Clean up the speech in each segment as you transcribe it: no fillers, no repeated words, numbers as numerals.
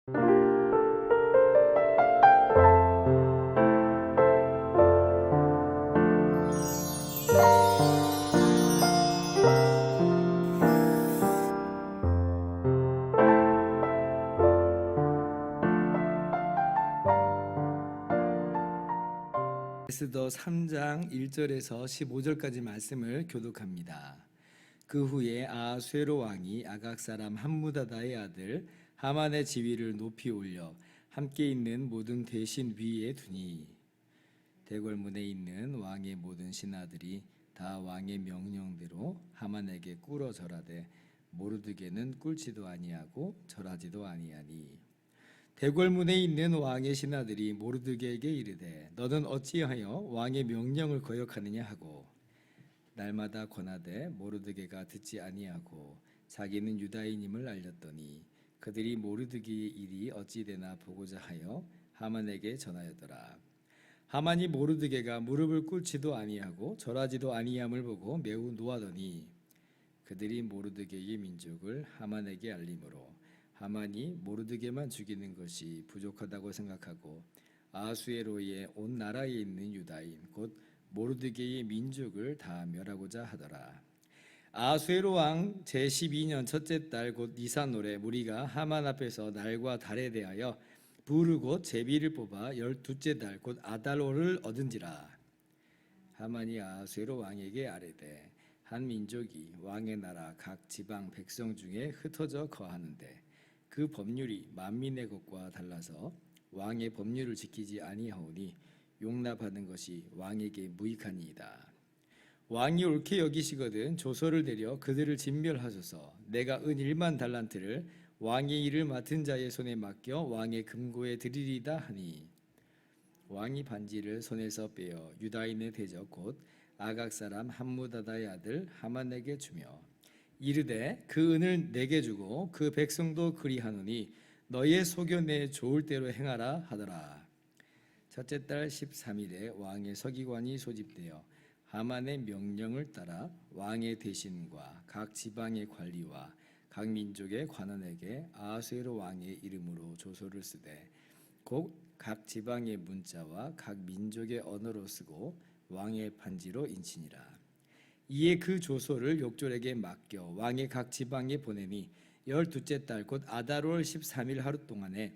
에스더 3장 1절에서 15절까지 말씀을 교독합니다. 그 후에 아하수에로 왕이 아각 사람 함무다다의 아들 하만의 지위를 높이 올려 함께 있는 모든 대신 위에 두니, 대궐문에 있는 왕의 모든 신하들이 다 왕의 명령대로 하만에게 꿇어 절하되 모르드게는 꿇지도 아니하고 절하지도 아니하니, 대궐문에 있는 왕의 신하들이 모르드게에게 이르되 너는 어찌하여 왕의 명령을 거역하느냐 하고 날마다 권하되 모르드게가 듣지 아니하고 자기는 유다인임을 알렸더니 그들이 모르드게의 일이 어찌 되나 보고자 하여 하만에게 전하였더라. 하만이 모르드게가 무릎을 꿇지도 아니하고 절하지도 아니함을 보고 매우 노하더니 그들이 모르드게의 민족을 하만에게 알림으로 하만이 모르드게만 죽이는 것이 부족하다고 생각하고 아하수에로의 온 나라에 있는 유다인 곧 모르드게의 민족을 다 멸하고자 하더라. 아하수에로 왕 제12년 첫째 달 곧 니산월에 무리가 하만 앞에서 날과 달에 대하여 부르 곧 제비를 뽑아 12째 달 곧 아달월을 얻은지라. 하만이 아하수에로 왕에게 아뢰되 한 민족이 왕의 나라 각 지방 백성 중에 흩어져 거하는데 그 법률이 만민의 것과 달라서 왕의 법률을 지키지 아니하오니 용납하는 것이 왕에게 무익하니이다. 왕이 옳게 여기시거든 조서를 내려 그들을 진멸하소서. 내가 은 1만 달란트를 왕의 일을 맡은 자의 손에 맡겨 왕의 금고에 드리리다 하니, 왕이 반지를 손에서 빼어 유다인의 대적 곧 아각 사람 함무다다의 아들 하만에게 주며 이르되 그 은을 내게 주고 그 백성도 그리하노니 너의 소견에 좋을 대로 행하라 하더라. 첫째 달 13일에 왕의 서기관이 소집되어 하만의 명령을 따라 왕의 대신과 각 지방의 관리와 각 민족의 관원에게 아하수에로 왕의 이름으로 조서를 쓰되 곧 각 지방의 문자와 각 민족의 언어로 쓰고 왕의 반지로 인치니라. 이에 그 조서를 욕졸에게 맡겨 왕의 각 지방에 보내니 12째 달 곧 아달월 13일 하루 동안에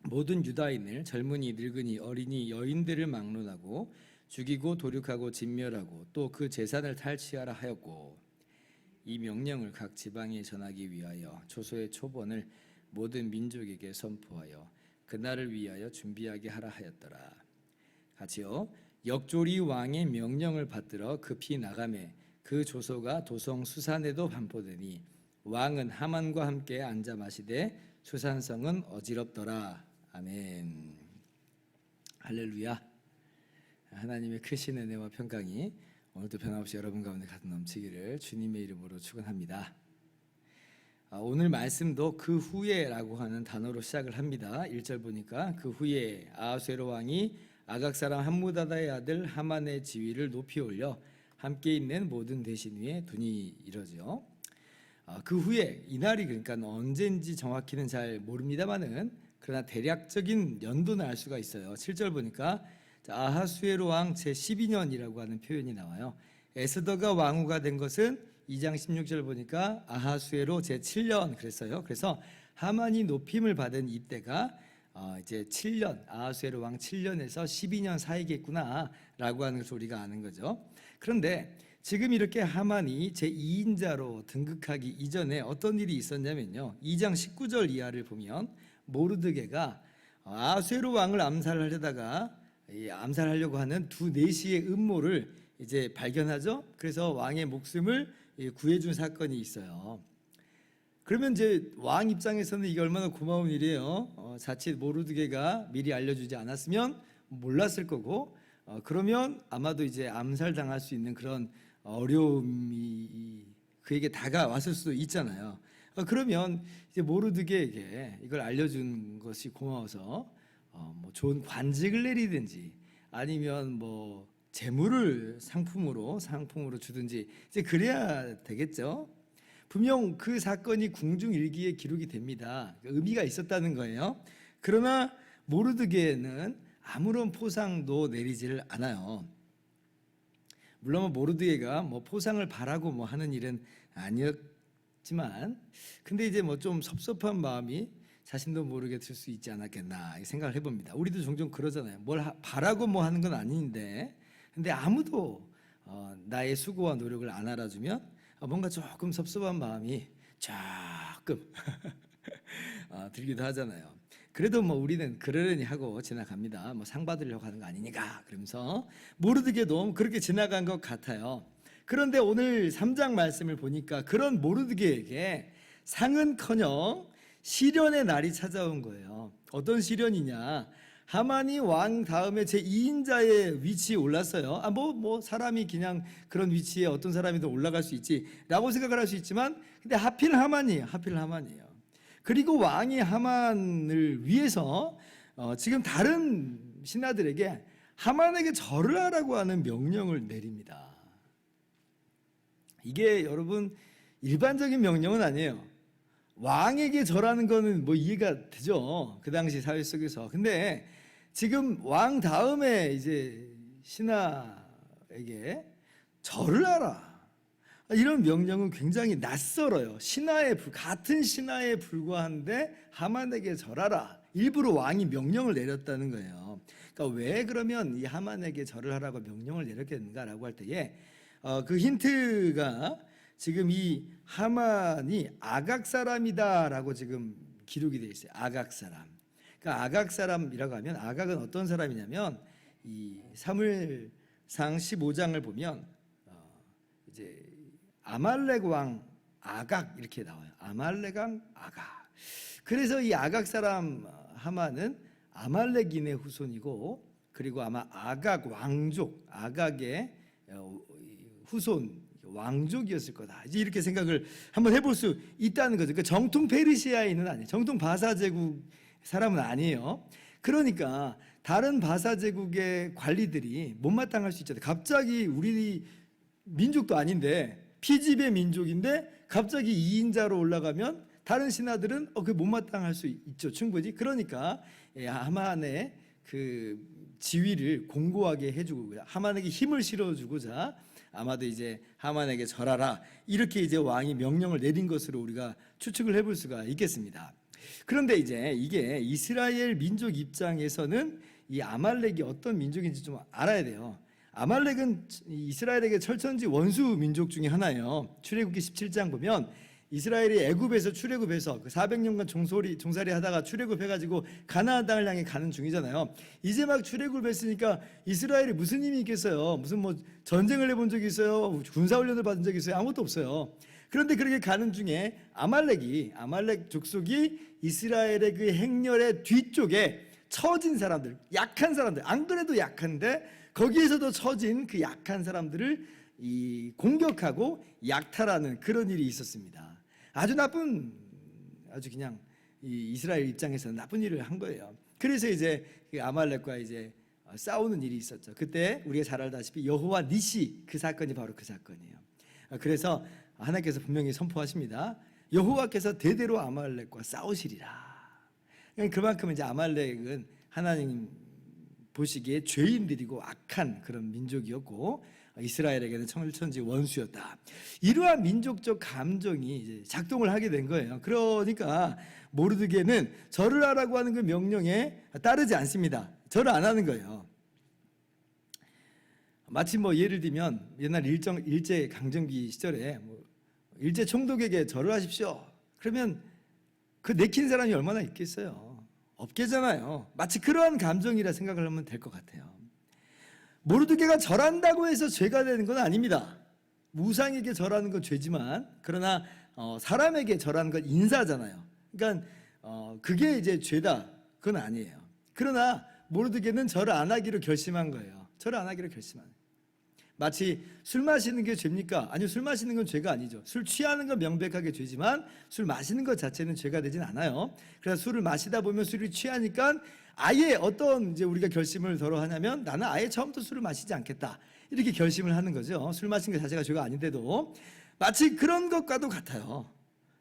모든 유다인을 젊은이 늙은이 어린이 여인들을 막론하고 죽이고 도륙하고 진멸하고 또 그 재산을 탈취하라 하였고, 이 명령을 각 지방에 전하기 위하여 조서의 초본을 모든 민족에게 선포하여 그날을 위하여 준비하게 하라 하였더라. 같이요, 역졸이 왕의 명령을 받들어 급히 나가매 그 조서가 도성 수산에도 반포되니 왕은 하만과 함께 앉아 마시되 수산성은 어지럽더라. 아멘. 할렐루야. 하나님의 크신 은혜와 평강이 오늘도 변함없이 여러분 가운데 가득 넘치기를 주님의 이름으로 축원합니다. 오늘 말씀도 그 후에라고 하는 단어로 시작을 합니다. 1절 보니까 그 후에 아하수에로 왕이 아각 사람 함무다다의 아들 하만의 지위를 높이 올려 함께 있는 모든 대신 위에 두니, 이러죠. 그 후에 이날이 그러니까 언제인지 정확히는 잘 모릅니다만은 그러나 대략적인 연도는 알 수가 있어요. 7절 보니까 아하수에로 왕 제12년이라고 하는 표현이 나와요. 에스더가 왕후가 된 것은 2장 16절 보니까 아하수에로 제7년 그랬어요. 그래서 하만이 높임을 받은 이때가 이제 7년, 아하수에로 왕 7년에서 12년 사이겠구나라고 하는 것을 우리가 아는 거죠. 그런데 지금 이렇게 하만이 제2인자로 등극하기 이전에 어떤 일이 있었냐면요, 2장 19절 이하를 보면 모르드게가 아하수에로 왕을 암살하려고 하는 두 내시의 음모를 이제 발견하죠. 그래서 왕의 목숨을 구해준 사건이 있어요. 그러면 이제 왕 입장에서는 이게 얼마나 고마운 일이에요. 자칫 모르드게가 미리 알려주지 않았으면 몰랐을 거고, 그러면 아마도 이제 암살당할 수 있는 그런 어려움이 그에게 다가왔을 수도 있잖아요. 그러면 이제 모르드게에게 이걸 알려준 것이 고마워서 뭐 좋은 관직을 내리든지 아니면 뭐 재물을 상품으로 주든지 이제 그래야 되겠죠. 분명 그 사건이 궁중일기에 기록이 됩니다. 의미가 있었다는 거예요. 그러나 모르드게는 아무런 포상도 내리지를 않아요. 물론 모르드게가 뭐 포상을 바라고 뭐 하는 일은 아니었지만, 근데 이제 뭐 좀 섭섭한 마음이 자신도 모르게 들 수 있지 않았겠나 생각을 해봅니다. 우리도 종종 그러잖아요. 뭘 바라고 뭐 하는 건 아닌데, 근데 아무도 나의 수고와 노력을 안 알아주면 뭔가 조금 섭섭한 마음이 조금 들기도 하잖아요. 그래도 뭐 우리는 그러려니 하고 지나갑니다. 뭐 상 받으려고 하는 거 아니니까 그러면서 모르드게도 그렇게 지나간 것 같아요. 그런데 오늘 3장 말씀을 보니까 그런 모르드게에게 상은커녕 시련의 날이 찾아온 거예요. 어떤 시련이냐? 하만이 왕 다음에 제2인자의 위치에 올랐어요. 뭐 사람이 그냥 그런 위치에 어떤 사람이 더 올라갈 수 있지라고 생각을 할 수 있지만, 근데 하필 하만이에요. 그리고 왕이 하만을 위해서 지금 다른 신하들에게 하만에게 절을 하라고 하는 명령을 내립니다. 이게 여러분 일반적인 명령은 아니에요. 왕에게 절하는 거는 뭐 이해가 되죠. 그 당시 사회 속에서. 근데 지금 왕 다음에 이제 신하에게 절을 하라, 이런 명령은 굉장히 낯설어요. 같은 신하에 불과한데 하만에게 절하라, 일부러 왕이 명령을 내렸다는 거예요. 그러니까 왜 그러면 이 하만에게 절을 하라고 명령을 내렸겠는가라고 할 때에 그 힌트가 지금 이 하만이 아각 사람이다라고 지금 기록이 되어 있어요. 아각 사람. 그러니까 아각 사람이라고 하면, 아각은 어떤 사람이냐면 이 사무엘상 15장을 보면 이제 아말렉 왕 아각 이렇게 나와요. 아말렉 왕 아각. 그래서 이 아각 사람 하만은 아말렉인의 후손이고, 그리고 아마 아각 왕족, 아각의 후손 왕족이었을 거다. 이제 이렇게 생각을 한번 해볼 수 있다는 거죠. 그러니까 정통 페르시아인은 아니에요. 정통 바사 제국 사람은 아니에요. 그러니까 다른 바사 제국의 관리들이 못마땅할 수 있잖아요. 갑자기 우리 민족도 아닌데, 피지배 민족인데 갑자기 2인자로 올라가면 다른 신하들은 그 못마땅할 수 있죠. 충분히. 그러니까 하만의 그 지위를 공고하게 해주고, 하만에게 힘을 실어주고자 아마도 이제 하만에게 절하라, 이렇게 이제 왕이 명령을 내린 것으로 우리가 추측을 해볼 수가 있겠습니다. 그런데 이제 이게 이스라엘 민족 입장에서는 이 아말렉이 어떤 민족인지 좀 알아야 돼요. 아말렉은 이스라엘에게 철천지 원수 민족 중에 하나예요. 출애굽기 17장 보면 이스라엘이 애굽에서 출애굽해서 그 400년간 종살이 하다가 출애굽해가지고 가나안 땅을 향해 가는 중이잖아요. 이제 막 출애굽했으니까 이스라엘이 무슨 힘이 있겠어요? 무슨 뭐 전쟁을 해본 적이 있어요? 군사훈련을 받은 적이 있어요? 아무것도 없어요. 그런데 그렇게 가는 중에 아말렉 족속이 이스라엘의 그 행렬의 뒤쪽에 처진 사람들, 약한 사람들, 안 그래도 약한데 거기에서도 처진 그 약한 사람들을 공격하고 약탈하는 그런 일이 있었습니다. 아주 그냥 이스라엘 입장에서는 나쁜 일을 한 거예요. 그래서 이제 그 아말렉과 이제 싸우는 일이 있었죠. 그때 우리가 잘 알다시피 여호와 니시, 그 사건이 바로 그 사건이에요. 그래서 하나님께서 분명히 선포하십니다. 여호와께서 대대로 아말렉과 싸우시리라. 그만큼 이제 아말렉은 하나님 보시기에 죄인들이고 악한 그런 민족이었고, 이스라엘에게는 천지 원수였다. 이러한 민족적 감정이 이제 작동을 하게 된 거예요. 그러니까 모르드게는 절을 하라고 하는 그 명령에 따르지 않습니다. 절을 안 하는 거예요. 마치 뭐 예를 들면 옛날 일제 강점기 시절에 일제 총독에게 절을 하십시오. 그러면 그 내킨 사람이 얼마나 있겠어요? 없겠잖아요. 마치 그러한 감정이라 생각을 하면 될 것 같아요. 모르드게가 절한다고 해서 죄가 되는 건 아닙니다. 우상에게 절하는 건 죄지만, 그러나 사람에게 절하는 건 인사잖아요. 그러니까 그게 이제 죄다, 그건 아니에요. 그러나 모르드게는 절을 안 하기로 결심한 거예요. 절을 안 하기로 결심한 거예요. 마치 술 마시는 게 죄입니까? 아니요, 술 마시는 건 죄가 아니죠. 술 취하는 건 명백하게 죄지만 술 마시는 것 자체는 죄가 되진 않아요. 그래서 술을 마시다 보면 술이 취하니까 아예 어떤 이제 우리가 결심을 서로 하냐면, 나는 아예 처음부터 술을 마시지 않겠다, 이렇게 결심을 하는 거죠. 술 마시는 것 자체가 죄가 아닌데도 마치 그런 것과도 같아요.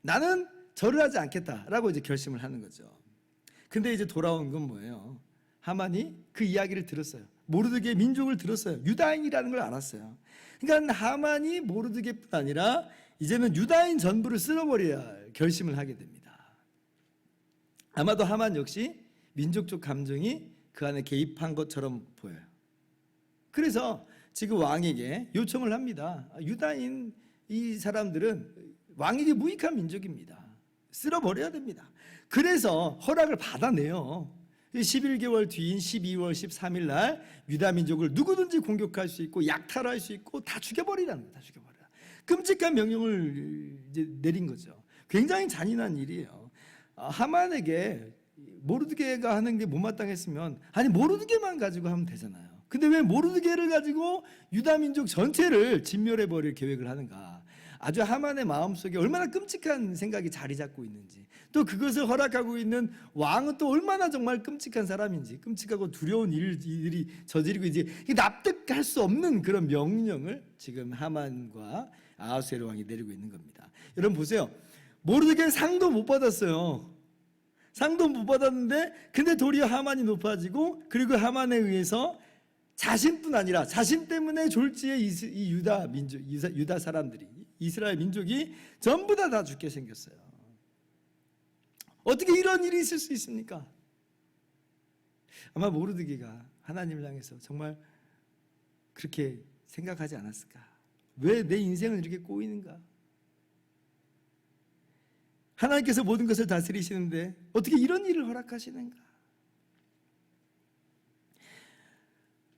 나는 절을 하지 않겠다라고 이제 결심을 하는 거죠. 근데 이제 돌아온 건 뭐예요? 하만이 그 이야기를 들었어요. 모르드게의 민족을 들었어요. 유다인이라는 걸 알았어요. 그러니까 하만이 모르드게뿐 아니라 이제는 유다인 전부를 쓸어버려야 할 결심을 하게 됩니다. 아마도 하만 역시 민족적 감정이 그 안에 개입한 것처럼 보여요. 그래서 지금 왕에게 요청을 합니다. 유다인 이 사람들은 왕에게 무익한 민족입니다. 쓸어버려야 됩니다. 그래서 허락을 받아내요. 11개월 뒤인 12월 13일 날 유다 민족을 누구든지 공격할 수 있고 약탈할 수 있고 다 죽여버리라는 거예요. 다 죽여버리라. 끔찍한 명령을 이제 내린 거죠. 굉장히 잔인한 일이에요. 하만에게 모르드게가 하는 게 못마땅했으면 아니 모르드게만 가지고 하면 되잖아요. 근데 왜 모르드게를 가지고 유다 민족 전체를 진멸해버릴 계획을 하는가? 아주 하만의 마음속에 얼마나 끔찍한 생각이 자리 잡고 있는지, 또 그것을 허락하고 있는 왕은 또 얼마나 정말 끔찍한 사람인지, 끔찍하고 두려운 일들이 저지르고 이제 납득할 수 없는 그런 명령을 지금 하만과 아하수에로 왕이 내리고 있는 겁니다. 여러분 보세요. 모르드게는 상도 못 받았어요. 상도 못 받았는데 근데 도리어 하만이 높아지고, 그리고 하만에 의해서 자신뿐 아니라 자신 때문에 졸지에 이 유다 민족, 유다 사람들이, 이스라엘 민족이 전부 다 죽게 생겼어요. 어떻게 이런 일이 있을 수 있습니까? 아마 모르드게가 하나님을 향해서 정말 그렇게 생각하지 않았을까? 왜 내 인생은 이렇게 꼬이는가? 하나님께서 모든 것을 다스리시는데 어떻게 이런 일을 허락하시는가?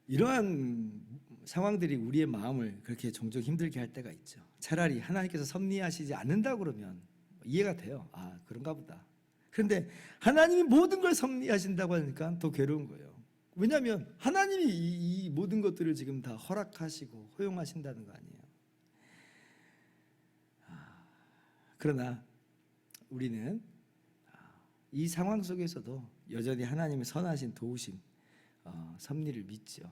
이러한 상황들이 우리의 마음을 그렇게 종종 힘들게 할 때가 있죠. 차라리 하나님께서 섭리하시지 않는다 그러면 이해가 돼요. 아, 그런가 보다. 그런데 하나님이 모든 걸 섭리하신다고 하니까 더 괴로운 거예요. 왜냐하면 하나님이 이 모든 것들을 지금 다 허락하시고 허용하신다는 거 아니에요. 그러나 우리는 이 상황 속에서도 여전히 하나님의 선하신 도우심, 섭리를 믿죠.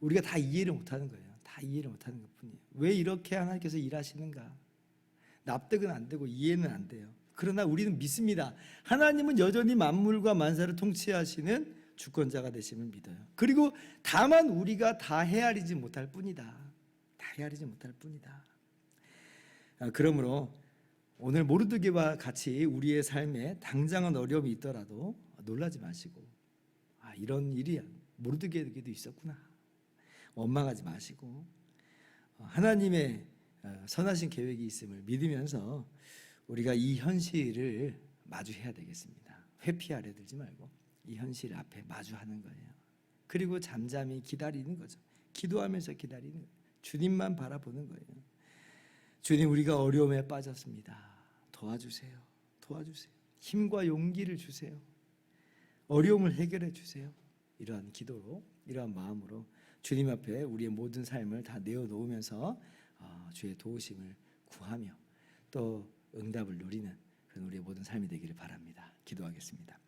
우리가 다 이해를 못하는 거예요. 다 이해를 못하는 것뿐이에요. 왜 이렇게 하나님께서 일하시는가? 납득은 안 되고 이해는 안 돼요. 그러나 우리는 믿습니다. 하나님은 여전히 만물과 만사를 통치하시는 주권자가 되심을 믿어요. 그리고 다만 우리가 다 헤아리지 못할 뿐이다. 다 헤아리지 못할 뿐이다. 그러므로 오늘 모르드게와 같이 우리의 삶에 당장은 어려움이 있더라도 놀라지 마시고, 이런 일이 모르드게에게도 있었구나, 원망하지 마시고 하나님의 선하신 계획이 있음을 믿으면서 우리가 이 현실을 마주해야 되겠습니다. 회피하려 들지 말고 이 현실 앞에 마주하는 거예요. 그리고 잠잠히 기다리는 거죠. 기도하면서 기다리는 거예요. 주님만 바라보는 거예요. 주님, 우리가 어려움에 빠졌습니다. 도와주세요. 도와주세요. 힘과 용기를 주세요. 어려움을 해결해 주세요. 이러한 기도로, 이러한 마음으로 주님 앞에 우리의 모든 삶을 다 내어놓으면서 주의 도우심을 구하며 또 응답을 누리는 그런 우리의 모든 삶이 되기를 바랍니다. 기도하겠습니다.